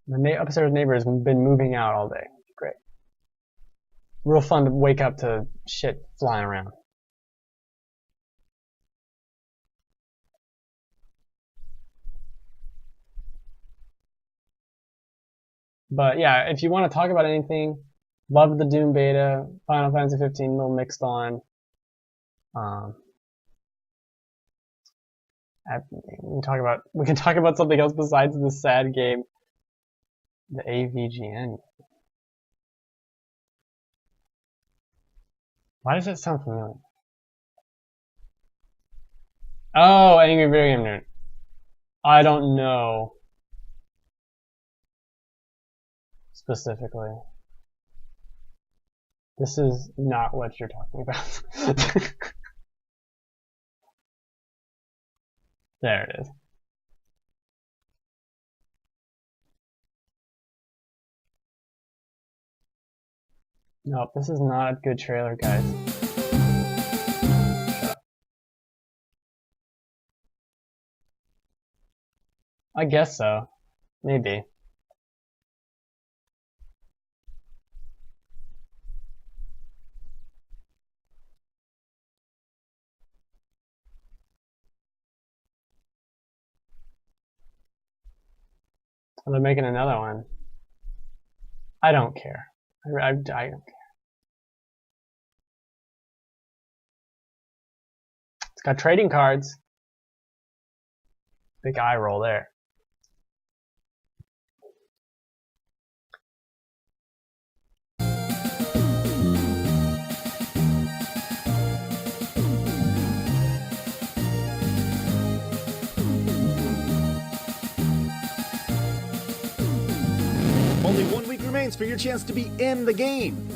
The upstairs neighbor has been moving out all day. Great. Real fun to wake up to shit flying around. But yeah, if you want to talk about anything, love the Doom beta, Final Fantasy 15 a little mixed on. We can talk about something else besides this sad game. The AVGN. Why does it sound familiar? Oh, Angry Video Game Nerd. I don't know specifically. This is not what you're talking about. There it is. Nope, this is not a good trailer, guys. I guess so. Maybe. Oh, they're making another one. I don't care. I don't care. It's got trading cards. Big eye roll there. Only 1 week remains for your chance to be in the game.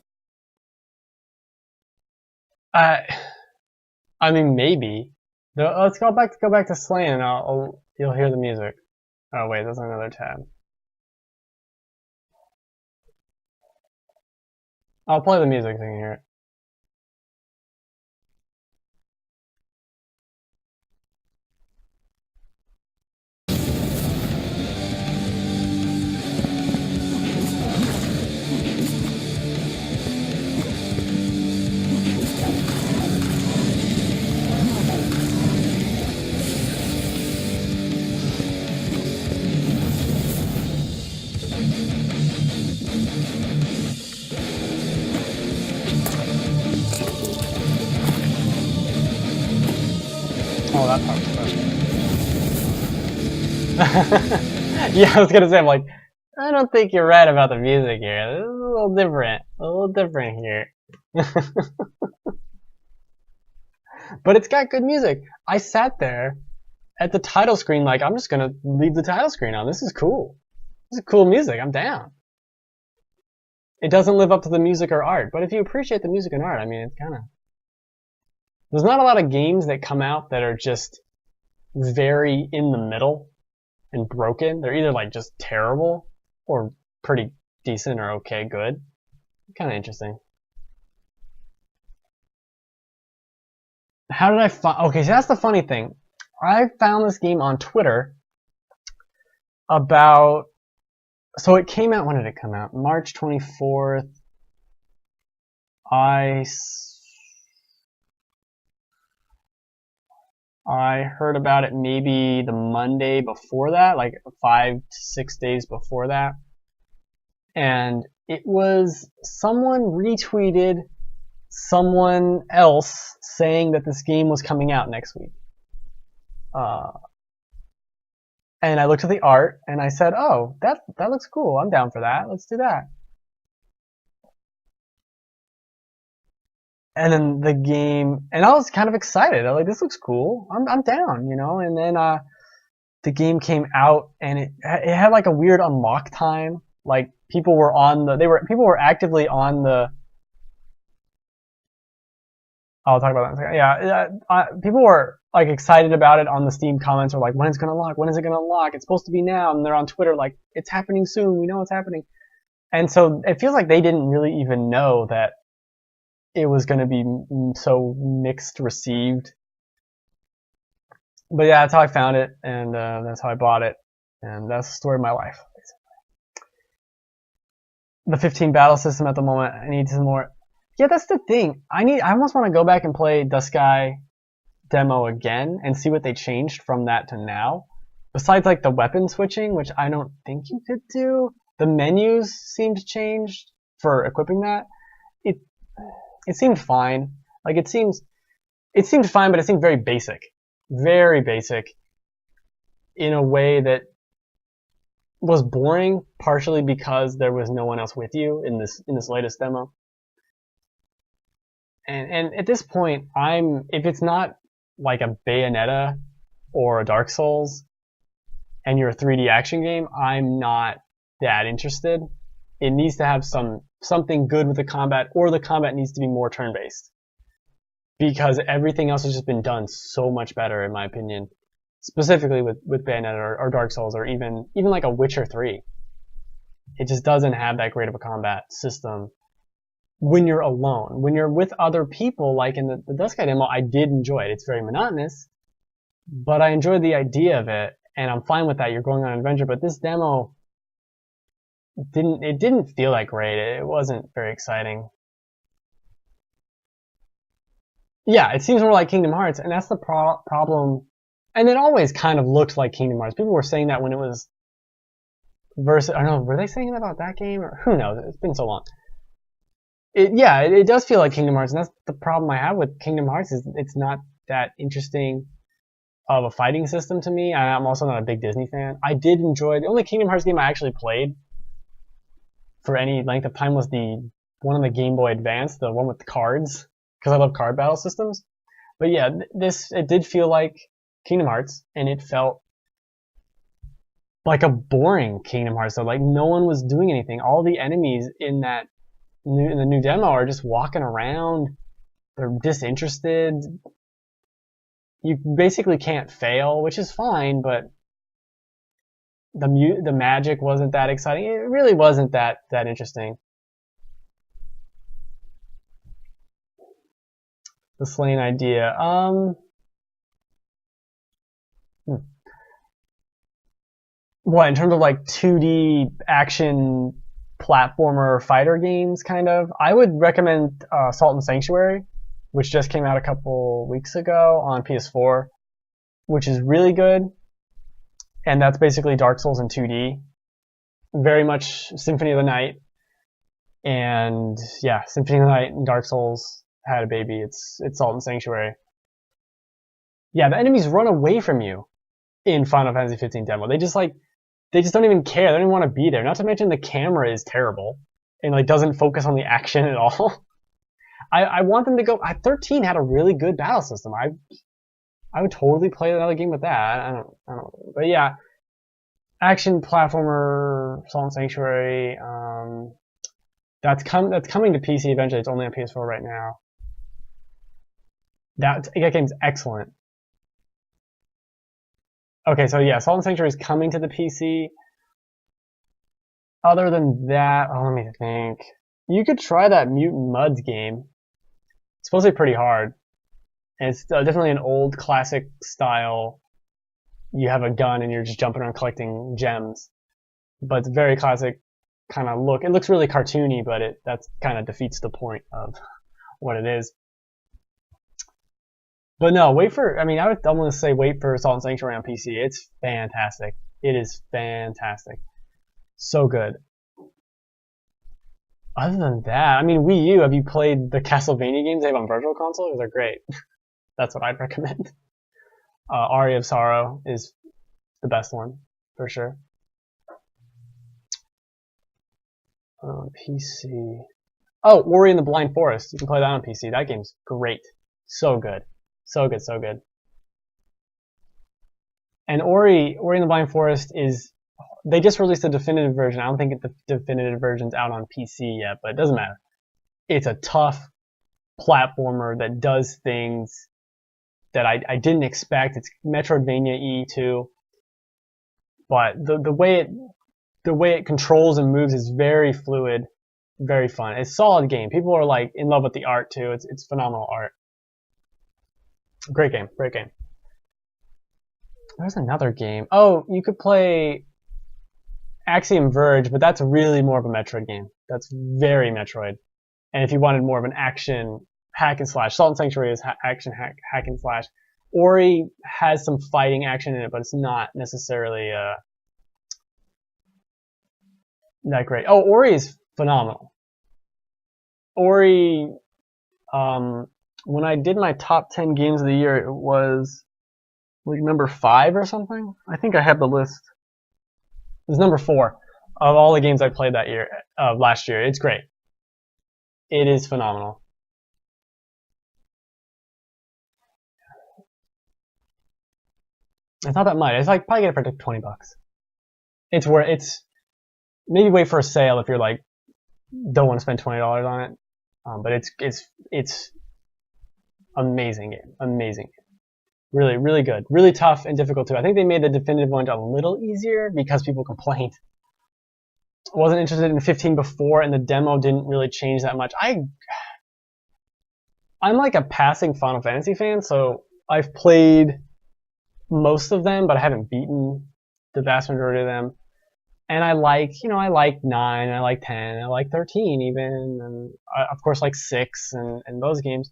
I mean, maybe. Let's go back to Slain, and you'll hear the music. Oh wait, there's another tab. I'll play the music so you can hear it. Oh, that part was fun. Yeah, I was gonna say, I'm like, I don't think you're right about the music here. This is a little different here. But it's got good music. I sat there at the title screen like, I'm just gonna leave the title screen on. This is cool. This is cool music. I'm down. It doesn't live up to the music or art, but if you appreciate the music and art, I mean, it's kind of... There's not a lot of games that come out that are just very in the middle and broken. They're either like just terrible or pretty decent or okay, good. Kind of interesting. How did I find... Okay, so that's the funny thing. I found this game on Twitter about... So it came out... When did it come out? March 24th. I heard about it maybe the Monday before that, like 5 to 6 days before that. And it was someone retweeted someone else saying that this game was coming out next week. And I looked at the art and I said, oh, that looks cool. I'm down for that. Let's do that. And then the game, and I was kind of excited. I was like, this looks cool. I'm down, you know. And then the game came out, and it had like a weird unlock time. Like people were actively on the. I'll talk about that in a second. Yeah, people were like excited about it on the Steam comments, or like, when is it gonna unlock? When is it gonna unlock? It's supposed to be now, and they're on Twitter like, it's happening soon. We know it's happening. And so it feels like they didn't really even know that it was going to be so mixed received. But yeah, that's how I found it, and that's how I bought it, and that's the story of my life, basically. the 15 battle system at the moment. I need some more. Yeah, that's the thing. I almost want to go back and play Dusky demo again and see what they changed from that to now. Besides like the weapon switching, which I don't think you could do. The menus seemed changed for equipping that. It seemed fine. Like it seemed fine, but it seemed very basic. Very basic in a way that was boring, partially because there was no one else with you in this latest demo. And at this point, if it's not like a Bayonetta or a Dark Souls, and you're a 3D action game, I'm not that interested. It needs to have something good with the combat, or the combat needs to be more turn-based. Because everything else has just been done so much better, in my opinion. Specifically with Bayonetta or Dark Souls, or even like a Witcher 3. It just doesn't have that great of a combat system when you're alone. When you're with other people, like in the Dusky demo, I did enjoy it. It's very monotonous, but I enjoyed the idea of it, and I'm fine with that. You're going on an adventure, but this demo didn't feel like great. It wasn't very exciting. Yeah, it seems more like Kingdom Hearts, and that's the problem. And it always kind of looked like Kingdom Hearts. People were saying that when it was versus. I don't know, were they saying that about that game, or who knows? It's been so long. It does feel like Kingdom Hearts, and that's the problem I have with Kingdom Hearts, is it's not that interesting of a fighting system to me. I'm also not a big Disney fan. I did enjoy, the only Kingdom Hearts game I actually played for any length of time was the one on the Game Boy Advance, the one with the cards, because I love card battle systems. But yeah, it did feel like Kingdom Hearts, and it felt like a boring Kingdom Hearts. So like no one was doing anything. All the enemies in the new demo are just walking around. They're disinterested. You basically can't fail, which is fine, but the magic wasn't that exciting. It really wasn't that interesting. The Slain idea. What, in terms of like 2D action platformer fighter games, kind of? I would recommend Salt and Sanctuary, which just came out a couple weeks ago on PS4, which is really good. And that's basically Dark Souls in 2D. Very much Symphony of the Night. And yeah, Symphony of the Night and Dark Souls had a baby. It's Salt and Sanctuary. Yeah, the enemies run away from you in Final Fantasy 15 demo. They just don't even care. They don't even want to be there. Not to mention the camera is terrible and like doesn't focus on the action at all. I want them to go. 13 had a really good battle system. I would totally play another game with that. I don't know. But yeah, action platformer, Salt and Sanctuary. That's coming to PC eventually. It's only on PS4 right now. That game's excellent. Okay, so yeah, Salt and Sanctuary is coming to the PC. Other than that, let me think. You could try that Mutant Mudds game. It's supposed to be pretty hard. And it's definitely an old classic style. You have a gun and you're just jumping around collecting gems. But it's very classic kind of look. It looks really cartoony, but that kind of defeats the point of what it is. But no, I would almost say wait for Salt and Sanctuary on PC. It's fantastic. It is fantastic. So good. Other than that, Wii U, have you played the Castlevania games they have on Virtual Console? Because they're great. That's what I'd recommend. Aria of Sorrow is the best one, for sure. PC. Oh, Ori and the Blind Forest. You can play that on PC. That game's great. So good. So good, so good. And Ori and the Blind Forest they just released the definitive version. I don't think the definitive version's out on PC yet, but it doesn't matter. It's a tough platformer that does things that I didn't expect. It's Metroidvania-y too. But the way it controls and moves is very fluid, very fun. It's a solid game. People are like in love with the art too. It's phenomenal art. Great game, great game. There's another game. Oh, you could play Axiom Verge, but that's really more of a Metroid game. That's very Metroid. And if you wanted more of an action hack and slash, Salt and Sanctuary is action hack and slash. Ori has some fighting action in it, but it's not necessarily that great. Oh, Ori is phenomenal. Ori, when I did my top 10 games of the year, it was like number 5 or something. I think I have the list. It was number 4 of all the games I played that year, last year. It's great. It is phenomenal. It's not that much. It's like probably get it for like $20. It's worth. It's maybe wait for a sale if you're like don't want to spend $20 on it. But it's amazing game. Amazing game. Really, really good. Really tough and difficult too. I think they made the definitive one a little easier because people complained. I wasn't interested in 15 before, and the demo didn't really change that much. I'm like a passing Final Fantasy fan, so I've played most of them, but I haven't beaten the vast majority of them. And I like 9, I like 10, I like 13 even, and I, of course like 6 and those games.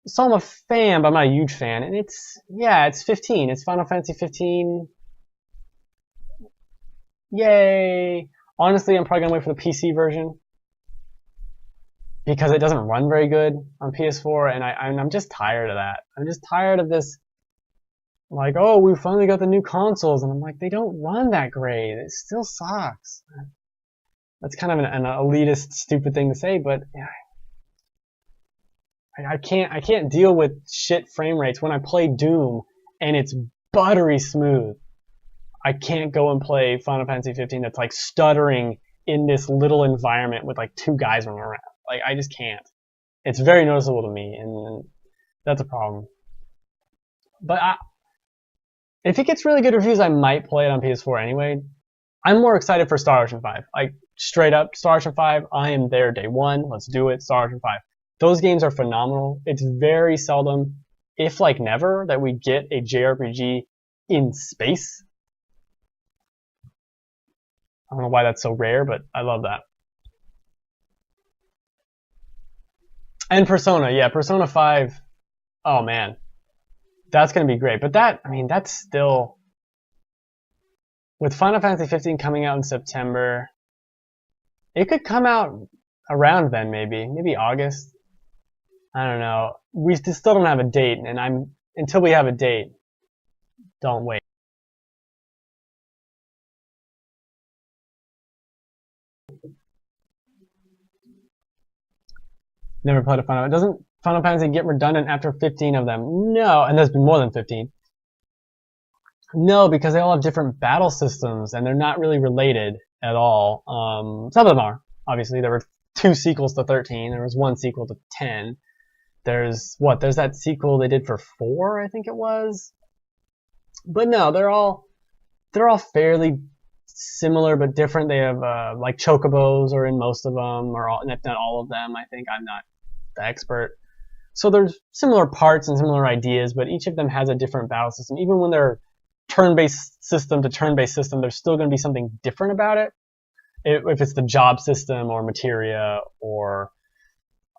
So I'm a fan, but I'm not a huge fan. And it's 15. It's Final Fantasy 15. Yay! Honestly, I'm probably gonna wait for the PC version because it doesn't run very good on PS4, and I'm just tired of that. I'm just tired of this. Like, oh, we finally got the new consoles, and I'm like, they don't run that great. It still sucks. That's kind of an elitist, stupid thing to say, but yeah, I can't deal with shit frame rates when I play Doom and it's buttery smooth. I can't go and play Final Fantasy 15 that's like stuttering in this little environment with like 2 guys running around. Like, I just can't. It's very noticeable to me, and that's a problem. But if it gets really good reviews, I might play it on PS4 anyway. I'm more excited for Star Ocean 5. Like, straight up, Star Ocean 5, I am there day one. Let's do it, Star Ocean 5. Those games are phenomenal. It's very seldom, if like never, that we get a JRPG in space. I don't know why that's so rare, but I love that. And Persona, yeah, Persona 5, oh man. That's going to be great. But that's still... With Final Fantasy 15 coming out in September, it could come out around then maybe. Maybe August. I don't know. We still don't have a date, and until we have a date, don't wait. Never played a Final Fantasy. Doesn't Final Fantasy get redundant after 15 of them? No, and there's been more than 15. No, because they all have different battle systems, and they're not really related at all. Some of them are. Obviously, there were 2 sequels to 13. There was 1 sequel to 10. There's that sequel they did for 4, I think it was. But no, they're all fairly similar but different. They have like chocobos are in most of them, or if not all of them. I think I'm not the expert. So there's similar parts and similar ideas, but each of them has a different battle system. Even when they're turn-based system to turn-based system, there's still going to be something different about it. If it's the job system or materia or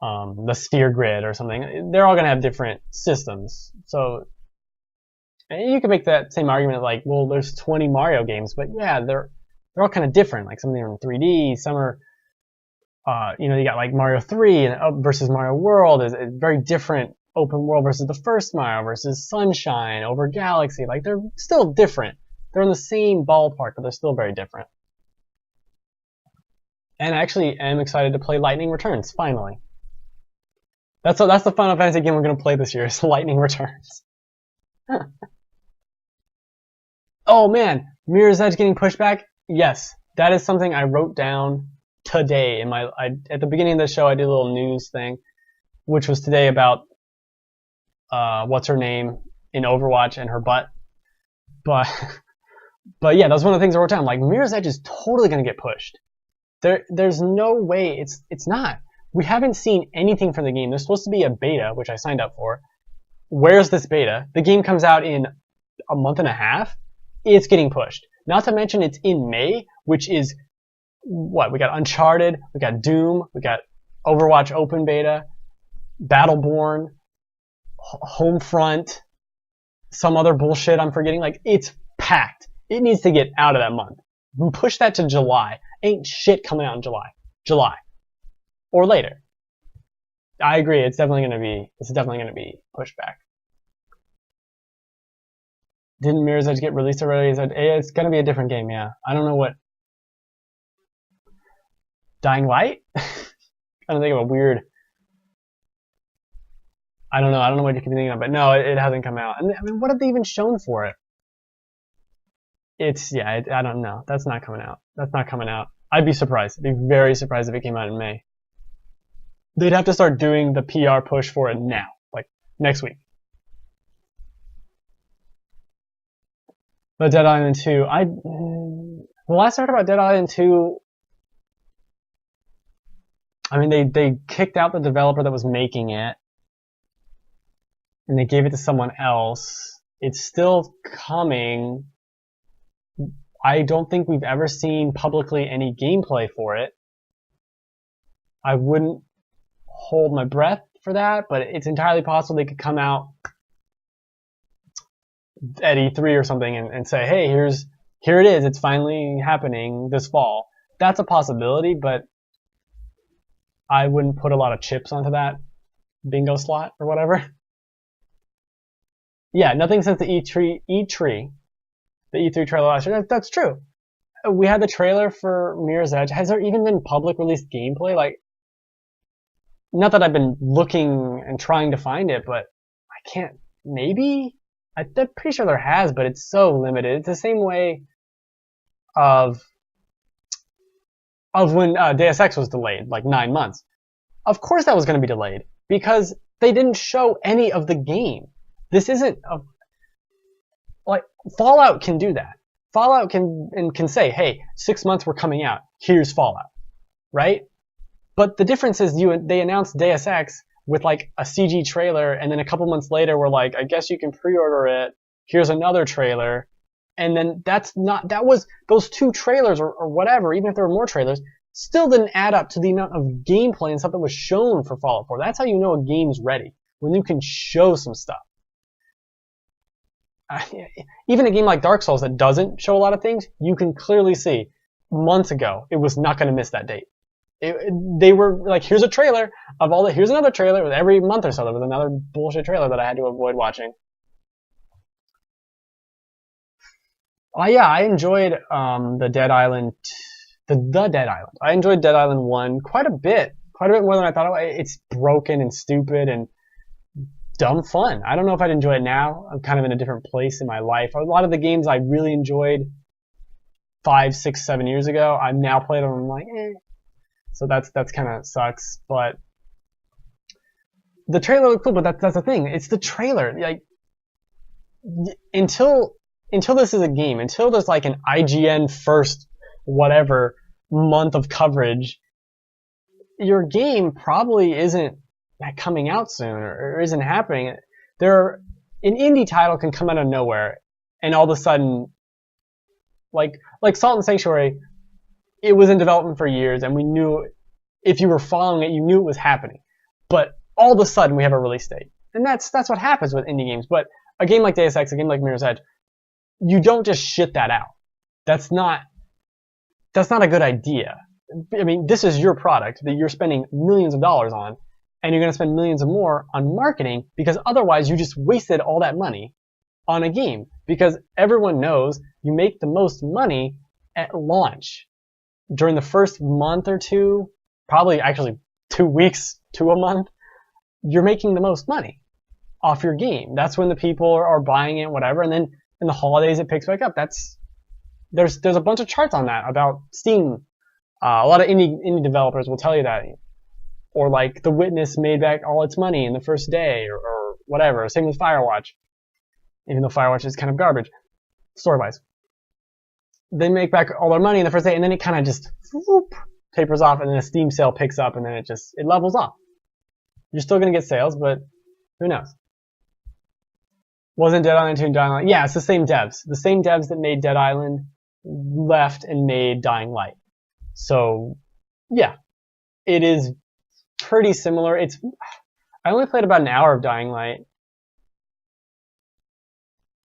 the sphere grid or something, they're all going to have different systems. So you can make that same argument like, well, there's 20 Mario games, but yeah, they're all kind of different. Like some of them are in 3D, some are, you got like Mario 3 versus Mario World is very different. Open world versus the first Mario versus Sunshine over Galaxy. Like, they're still different. They're in the same ballpark, but they're still very different. And I actually am excited to play Lightning Returns, finally. That's the Final Fantasy game we're going to play this year, is Lightning Returns. Oh man, Mirror's Edge getting pushed back? Yes, that is something I wrote down today. At the beginning of the show, I did a little news thing, which was today about what's her name in Overwatch and her butt. But yeah, that was one of the things I wrote down. Like, Mirror's Edge is totally going to get pushed. There's no way it's not. We haven't seen anything from the game. There's supposed to be a beta, which I signed up for. Where's this beta? The game comes out in a month and a half. It's getting pushed. Not to mention it's in May, which is what? We got Uncharted, we got Doom, we got Overwatch Open Beta, Battleborn, Homefront, some other bullshit I'm forgetting. Like, it's packed. It needs to get out of that month. Push that to July. Ain't shit coming out in July. Or later. I agree, it's definitely gonna be pushed back. Didn't Mirror's Edge get released already? It's gonna be a different game, yeah. I don't know what. Dying Light? I don't think of a weird. I don't know what you could be thinking of, but no, it hasn't come out. And I mean, what have they even shown for it? I don't know. That's not coming out. I'd be surprised. I'd be very surprised if it came out in May. They'd have to start doing the PR push for it now, like next week. But Dead Island 2, the last I heard about Dead Island 2, I mean, they kicked out the developer that was making it, and they gave it to someone else. It's still coming. I don't think we've ever seen publicly any gameplay for it. I wouldn't hold my breath for that, but it's entirely possible they could come out at E3 or something and say, hey, here it is, it's finally happening this fall. That's a possibility, but I wouldn't put a lot of chips onto that bingo slot or whatever. Yeah, nothing since the E3 trailer last year. That's true. We had the trailer for Mirror's Edge. Has there even been public released gameplay? Like, not that I've been looking and trying to find it, but I can't. Maybe? I'm pretty sure there has, but it's so limited. It's the same way of when Deus Ex was delayed, like 9 months. Of course that was going to be delayed, because they didn't show any of the game. This isn't like Fallout can do that. Fallout can say, hey, 6 months we're coming out. Here's Fallout, right? But the difference is they announced Deus Ex with like a CG trailer, and then a couple months later we're like, I guess you can pre-order it. Here's another trailer. And then those 2 trailers or whatever, even if there were more trailers, still didn't add up to the amount of gameplay and stuff that was shown for Fallout 4. That's how you know a game's ready, when you can show some stuff. Even a game like Dark Souls that doesn't show a lot of things, you can clearly see months ago it was not going to miss that date. They were like, here's a trailer of all that. Here's another trailer. Every month or so there was another bullshit trailer that I had to avoid watching. Oh yeah, I enjoyed the Dead Island. The Dead Island. I enjoyed Dead Island 1 quite a bit more than I thought. It's broken and stupid and dumb fun. I don't know if I'd enjoy it now. I'm kind of in a different place in my life. A lot of the games I really enjoyed 5, 6, 7 years ago, I've now played them and I'm like, eh. So that's kind of sucks. But the trailer looked cool, but that's the thing. It's the trailer. Like, until this is a game, until there's like an IGN first whatever month of coverage, your game probably isn't coming out soon or isn't happening. An indie title can come out of nowhere and all of a sudden, like Salt and Sanctuary, it was in development for years and we knew, if you were following it, you knew it was happening. But all of a sudden we have a release date. And that's what happens with indie games. But a game like Deus Ex, a game like Mirror's Edge, you don't just shit that out. That's not a good idea. I mean, this is your product that you're spending millions of dollars on, and you're going to spend millions more on marketing, because otherwise you just wasted all that money on a game. Because everyone knows you make the most money at launch. During the first month or two, probably actually 2 weeks to a month, you're making the most money off your game. That's when the people are buying it, whatever, and then in the holidays it picks back up. There's a bunch of charts on that about Steam. A lot of indie developers will tell you that. Or like The Witness made back all its money in the first day, or whatever. Same with Firewatch. Even though Firewatch is kind of garbage, story-wise. They make back all their money in the first day, and then it kind of just whoop, tapers off, and then a Steam sale picks up, and then it levels off. You're still going to get sales, but who knows? Wasn't Dead Island 2 and Dead Island? Yeah, it's the same devs. The same devs that made Dead Island left and made Dying Light. So yeah, it is pretty similar. I only played about an hour of Dying Light,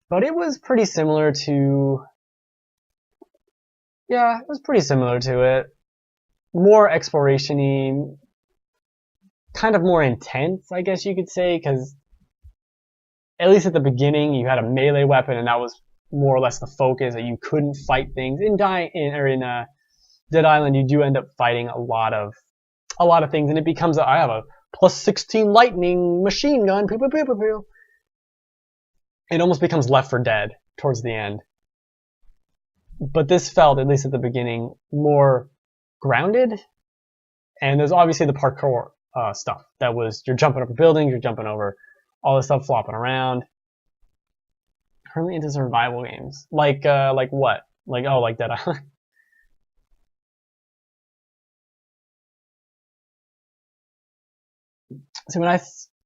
but it was pretty similar to, yeah, it was pretty similar to it. More exploration-y, kind of more intense, I guess you could say, because at least at the beginning you had a melee weapon, and that was more or less the focus, that you couldn't fight things. In Dead Island, you do end up fighting a lot of things, and it becomes I have a plus 16 lightning machine gun, pew pew pew pew pew. It almost becomes Left 4 Dead towards the end. But this felt, at least at the beginning, more grounded. And there's obviously the parkour stuff. That was, you're jumping over buildings, you're jumping over all this stuff, flopping around. Currently into survival games. Like what? Like Dead Island. See,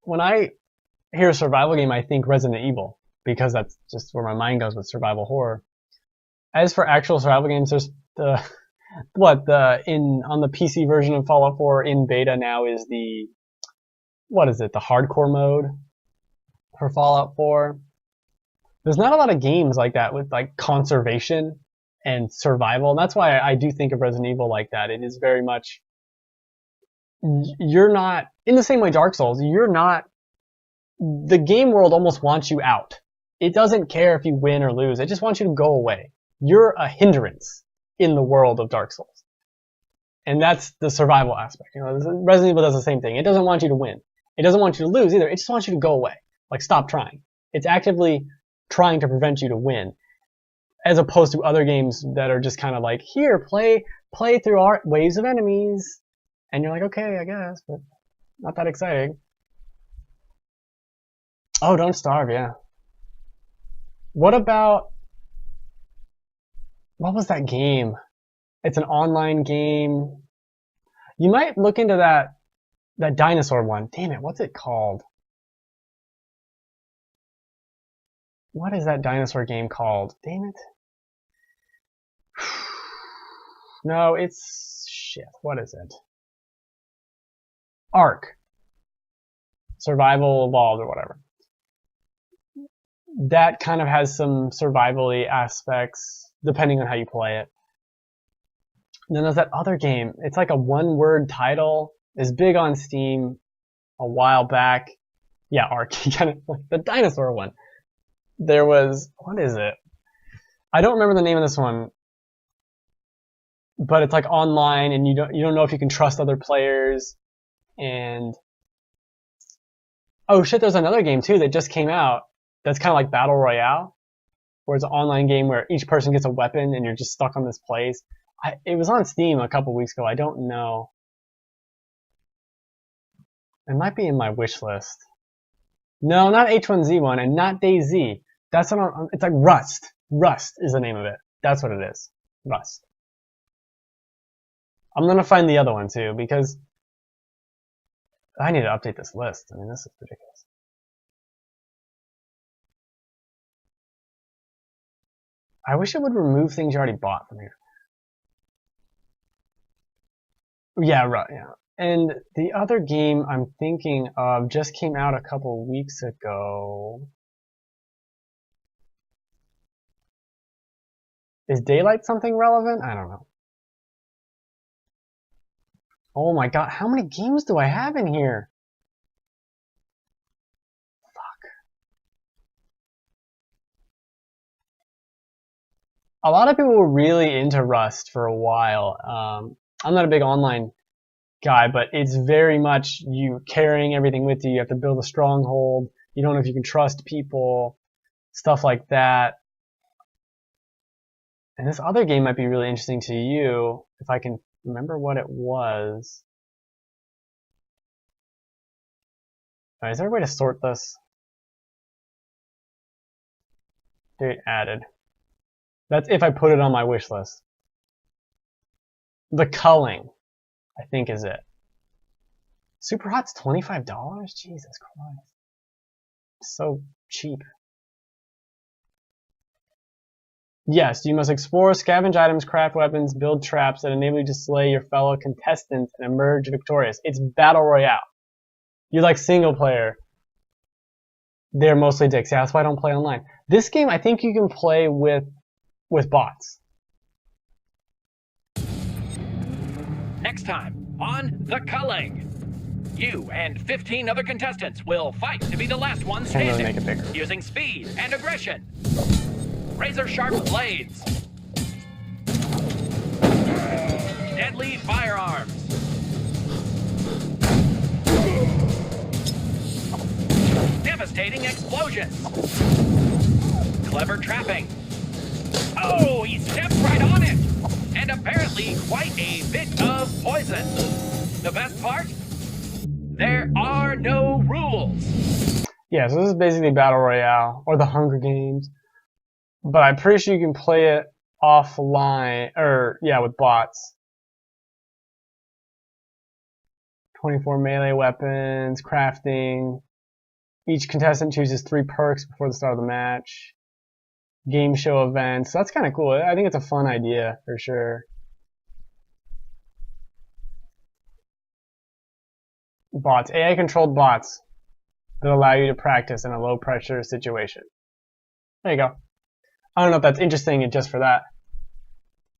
when I hear a survival game, I think Resident Evil, because that's just where my mind goes with survival horror. As for actual survival games, there's on the PC version of Fallout 4 in beta now is the hardcore mode for Fallout 4. There's not a lot of games like that with like conservation and survival, and that's why I do think of Resident Evil like that. It is very much, you're not, in the same way Dark Souls, the game world almost wants you out. It doesn't care if you win or lose, it just wants you to go away. You're a hindrance in the world of Dark Souls. And that's the survival aspect. Resident Evil does the same thing. It doesn't want you to win. It doesn't want you to lose either. It just wants you to go away. Like, stop trying. It's actively trying to prevent you to win. As opposed to other games that are just kind of like, here, play through our waves of enemies. And you're like, okay, I guess, but not that exciting. Oh, Don't Starve, yeah. What was that game? It's an online game. You might look into that dinosaur one. Damn it, what's it called? What is that dinosaur game called? Damn it. No, it's shit. What is it? Ark. Survival Evolved or whatever. That kind of has some survival-y aspects, depending on how you play it. And then there's that other game. It's like a one-word title. It's big on Steam a while back. Yeah, Ark. Kind of like the dinosaur one. There was, what is it? I don't remember the name of this one, but it's like online, and you don't know if you can trust other players. And oh shit, there's another game too that just came out. That's kind of like Battle Royale, where it's an online game where each person gets a weapon and you're just stuck on this place. It was on Steam a couple weeks ago. I don't know. It might be in my wish list. No, not H1Z1 and not DayZ. That's what it's like Rust. Rust is the name of it. That's what it is. Rust. I'm gonna find the other one too, because I need to update this list. I mean, this is ridiculous. I wish it would remove things you already bought from here. Yeah, right, yeah. And the other game I'm thinking of just came out a couple weeks ago. Is Daylight something relevant? I don't know. Oh my god, how many games do I have in here? Fuck. A lot of people were really into Rust for a while. I'm not a big online guy, but it's very much you carrying everything with you. You have to build a stronghold. You don't know if you can trust people, stuff like that. And this other game might be really interesting to you, if I can remember what it was. Is there a way to sort this? Date added. That's if I put it on my wish list. The Culling, I think, is it. Super Hot's $25? Jesus Christ. So cheap. Yes, you must explore, scavenge items, craft weapons, build traps that enable you to slay your fellow contestants and emerge victorious. It's Battle Royale. You like single player. They're mostly dicks. Yeah, that's why I don't play online. This game, I think you can play with bots. Next time on The Culling, you and 15 other contestants will fight to be the last one Can't really standing, make it bigger. using speed and aggression. Razor-sharp blades. Deadly firearms. Devastating explosions. Clever trapping. Oh, he stepped right on it! And apparently quite a bit of poison. The best part? There are no rules. Yeah, so this is basically Battle Royale, or the Hunger Games. But I'm pretty sure you can play it offline, or, yeah, with bots. 24 melee weapons, crafting. Each contestant chooses 3 perks before the start of the match. Game show events. So that's kind of cool. I think it's a fun idea, for sure. Bots. AI-controlled bots that allow you to practice in a low-pressure situation. There you go. I don't know if that's interesting just for that.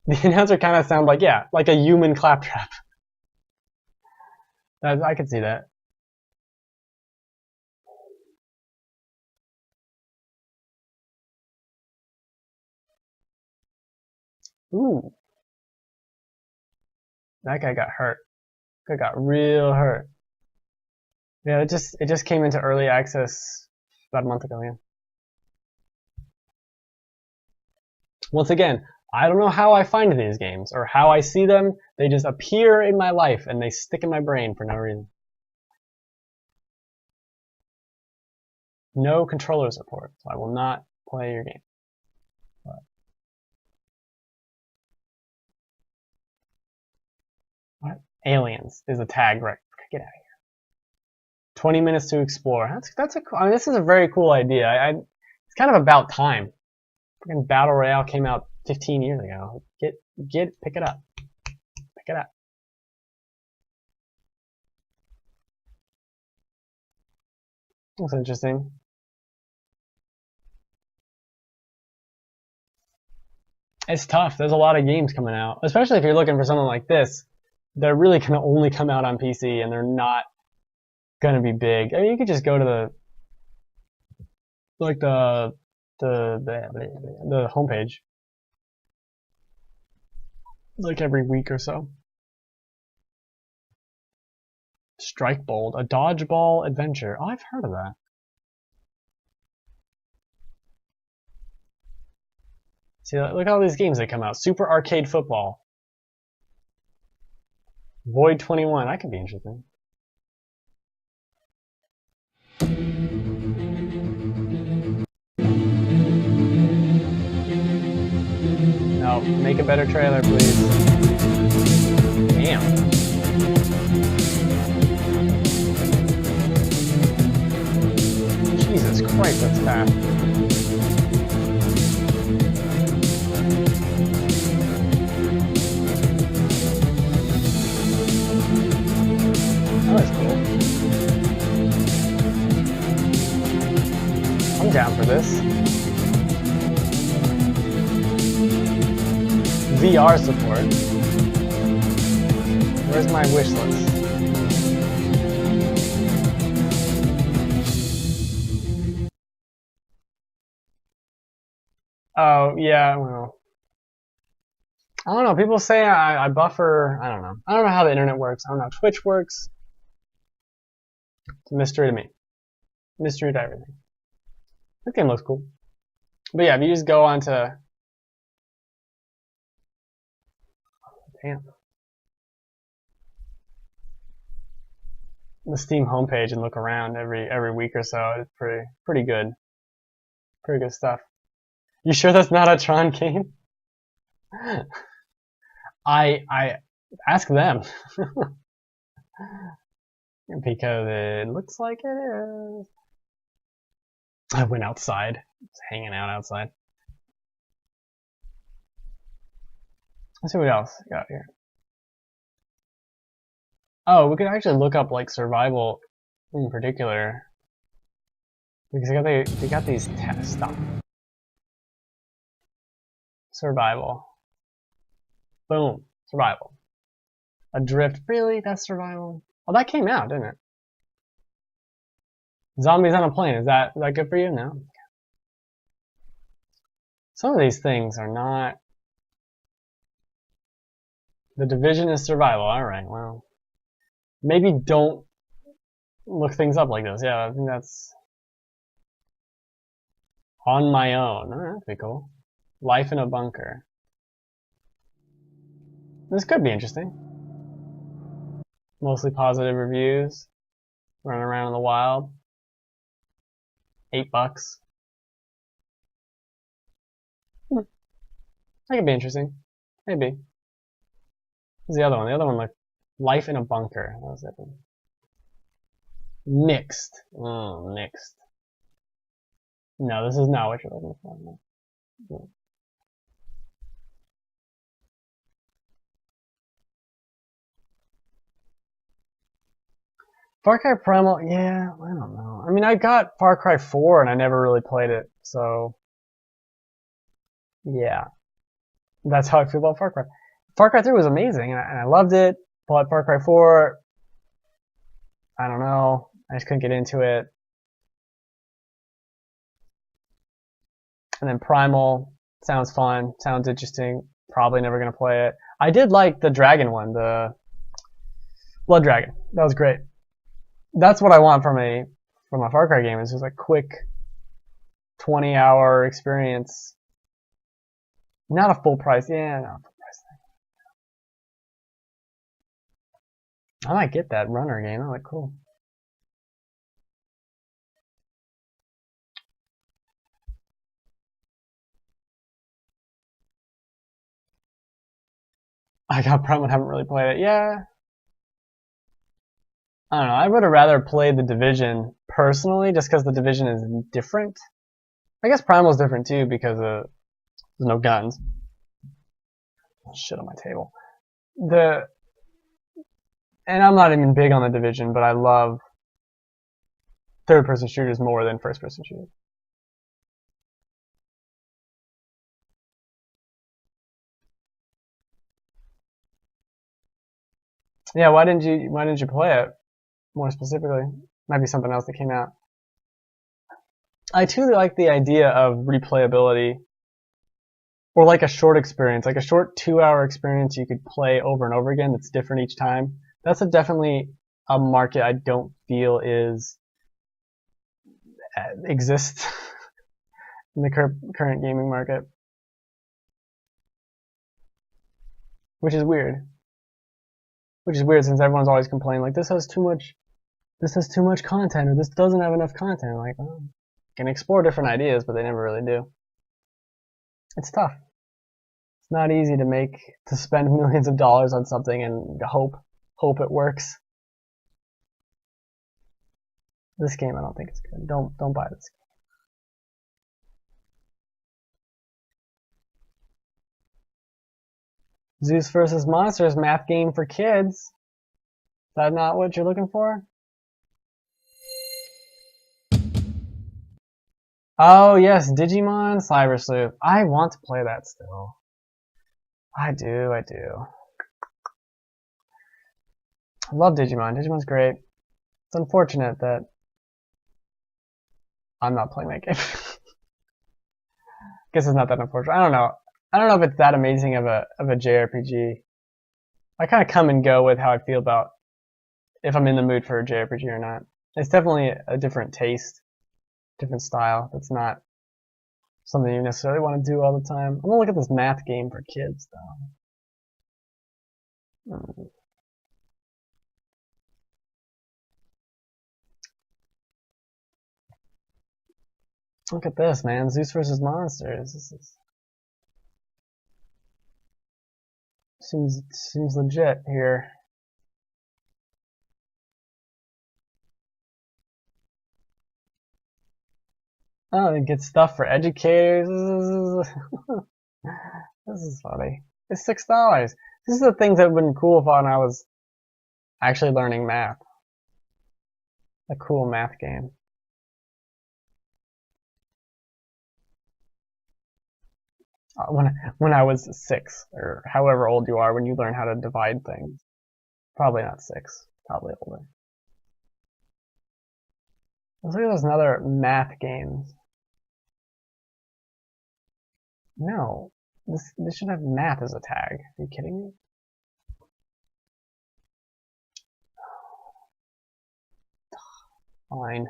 The announcer kind of sounds like, yeah, like a human claptrap. I could see that. Ooh. That guy got hurt. That guy got real hurt. Yeah, it just came into early access about a month ago, yeah. Once again, I don't know how I find these games or how I see them. They just appear in my life and they stick in my brain for no reason. No controller support, so I will not play your game. But what? Aliens is a tag, right? Get out of here. 20 minutes to explore. I mean, this is a very cool idea. It's kind of about time. Freaking Battle Royale came out 15 years ago. Pick it up. Pick it up. That's interesting. It's tough. There's a lot of games coming out, especially if you're looking for something like this. They're really going to only come out on PC, and they're not going to be big. I mean, you could just go to the homepage, like every week or so. Strike Bold, a dodgeball adventure. Oh, I've heard of that. See, look at all these games that come out. Super Arcade Football. Void 21. That could be interesting. No, make a better trailer, please. Damn. Jesus Christ, that's fast. Oh, that's cool. I'm down for this. VR support. Where's my wish list? Oh, yeah, well. I don't know. People say I buffer. I don't know. I don't know how the internet works. I don't know how Twitch works. It's a mystery to me. Mystery to everything. That game looks cool. But yeah, if you just go onto... Damn. The Steam homepage and look around every week or so. It's pretty good. Pretty good stuff. You sure that's not a Tron game? I ask them. Because it looks like it is. I went outside. I was hanging out outside. Let's see what else we got here. Oh, we could actually look up like survival in particular. Because they got these tests. Stop. Survival. Boom. Survival. Adrift. Really? That's survival? Oh, that came out, didn't it? Zombies on a plane. Is that good for you? No. Some of these things are not. The Division is survival. Alright, well. Maybe don't look things up like this. Yeah, I think that's on my own. Alright, that'd be cool. Life in a bunker. This could be interesting. Mostly positive reviews. Running around in the wild. $8. That could be interesting. Maybe. What's the other one? The other one looked Life in a bunker. What was that one? Mixed. Oh, mixed. No, this is not what you're looking for. No. Far Cry Primal, yeah, I don't know. I mean, I got Far Cry 4 and I never really played it, so yeah. That's how I feel about Far Cry. Far Cry 3 was amazing and I loved it, but Far Cry 4, I don't know. I just couldn't get into it. And then Primal sounds fun, sounds interesting. Probably never gonna play it. I did like the Dragon one, the Blood Dragon. That was great. That's what I want from a Far Cry game. Is just a quick 20-hour experience. Not a full price. Yeah, not a full price thing. I might get that runner game. That look cool. I got Primal, haven't really played it. Yeah. I don't know. I would have rather played the Division personally, just because the Division is different. I guess Primal's different too because there's no guns. Oh, shit on my table. And I'm not even big on the Division, but I love third-person shooters more than first-person shooters. Yeah, why didn't you play it more specifically? Might be something else that came out. I too like the idea of replayability, or like a short experience, like a short 2-hour experience you could play over and over again. That's different each time. That's definitely a market I don't feel exists in the current gaming market, which is weird. Which is weird since everyone's always complaining like this has too much content, or this doesn't have enough content. Like, well, can explore different ideas, but they never really do. It's tough. It's not easy to spend millions of dollars on something and hope it works. This game I don't think is good. Don't buy this game. Zeus versus Monsters, math game for kids. Is that not what you're looking for? Oh yes, Digimon Cyber Sleuth. I want to play that still. I do. I love Digimon. Digimon's great. It's unfortunate that I'm not playing that game. Guess it's not that unfortunate. I don't know. I don't know if it's that amazing of a JRPG. I kind of come and go with how I feel about if I'm in the mood for a JRPG or not. It's definitely a different taste, different style. That's not something you necessarily want to do all the time. I'm gonna look at this math game for kids though. Look at this, man. Zeus versus Monsters. This seems legit here. Oh, they get stuff for educators. This is funny. It's $6. This is the things that would have been cool when I was actually learning math. A cool math game. When I was 6, or however old you are when you learn how to divide things. Probably not 6. Probably older. Let's look at those other math games. No. This should have math as a tag. Are you kidding me? Fine.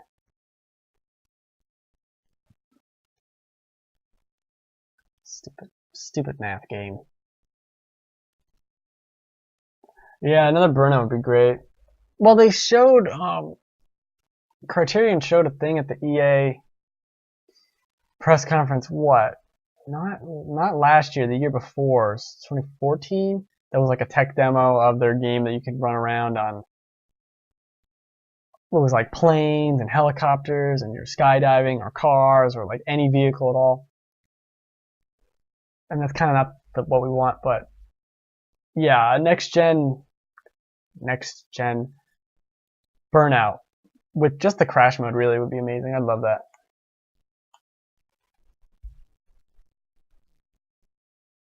Stupid math game. Yeah, another Burnout would be great. Well, they showed, Criterion showed a thing at the EA press conference, what? Not last year, the year before, 2014. That was like a tech demo of their game that you could run around on. What was like planes and helicopters, and you're skydiving, or cars, or like any vehicle at all. And that's kind of not what we want, but yeah, next gen Burnout with just the crash mode really would be amazing. I'd love that.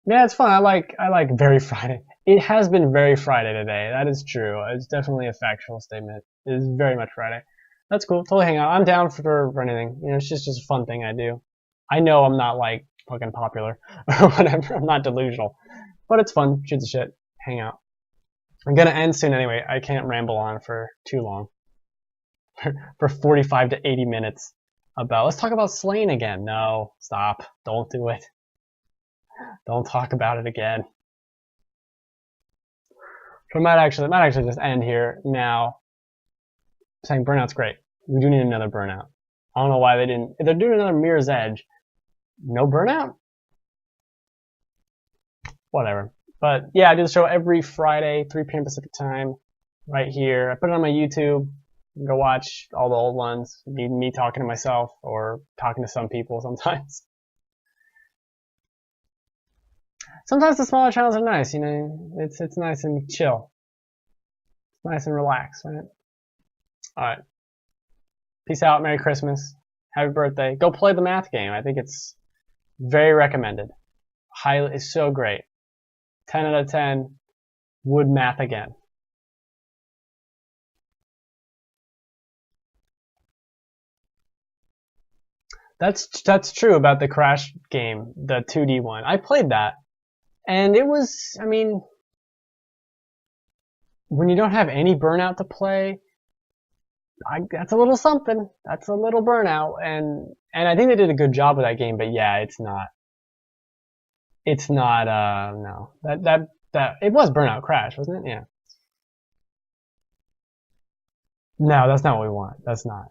Yeah, it's fun. I like very Friday. It has been very Friday today. That is true. It's definitely a factual statement. It is very much Friday. That's cool. Totally hang out. I'm down for anything. You know, it's just a fun thing I do. I know I'm not like fucking popular or whatever. I'm not delusional, but it's fun. Shoot the shit. Hang out. I'm gonna end soon anyway. I can't ramble on for too long. For 45 to 80 minutes about. Let's talk about Slain again. No, stop. Don't do it. Don't talk about it again. So I might actually just end here now. Saying Burnout's great. We do need another Burnout. I don't know why they didn't. If they're doing another Mirror's Edge, no Burnout? Whatever. But yeah, I do the show every Friday, 3 p.m. Pacific time, right here. I put it on my YouTube. Go watch all the old ones. Me talking to myself or talking to some people sometimes. Sometimes the smaller channels are nice, you know. It's nice and chill. It's nice and relaxed, right? Alright. Peace out. Merry Christmas. Happy birthday. Go play the math game. I think it's very recommended. Highly, it's so great. 10 out of 10. Would math again. That's true about the Crash game, the 2D one. I played that. And it was, I mean, when you don't have any Burnout to play, that's a little something. That's a little Burnout, and I think they did a good job with that game. But yeah, it's not. No. That it was Burnout Crash, wasn't it? Yeah. No, that's not what we want. That's not.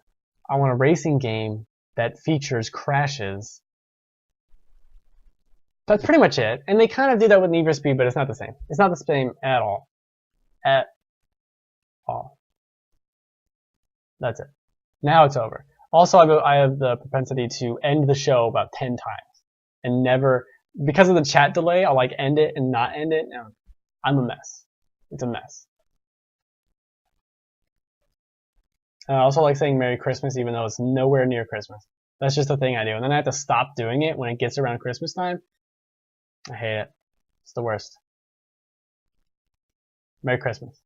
I want a racing game that features crashes. That's pretty much it. And they kind of do that with Need for Speed, but it's not the same. It's not the same at all. At all. That's it. Now it's over. Also, I have the propensity to end the show about 10 times. And never, because of the chat delay, I'll like end it and not end it. No, I'm a mess. It's a mess. I also like saying Merry Christmas even though it's nowhere near Christmas. That's just a thing I do. And then I have to stop doing it when it gets around Christmas time. I hate it. It's the worst. Merry Christmas.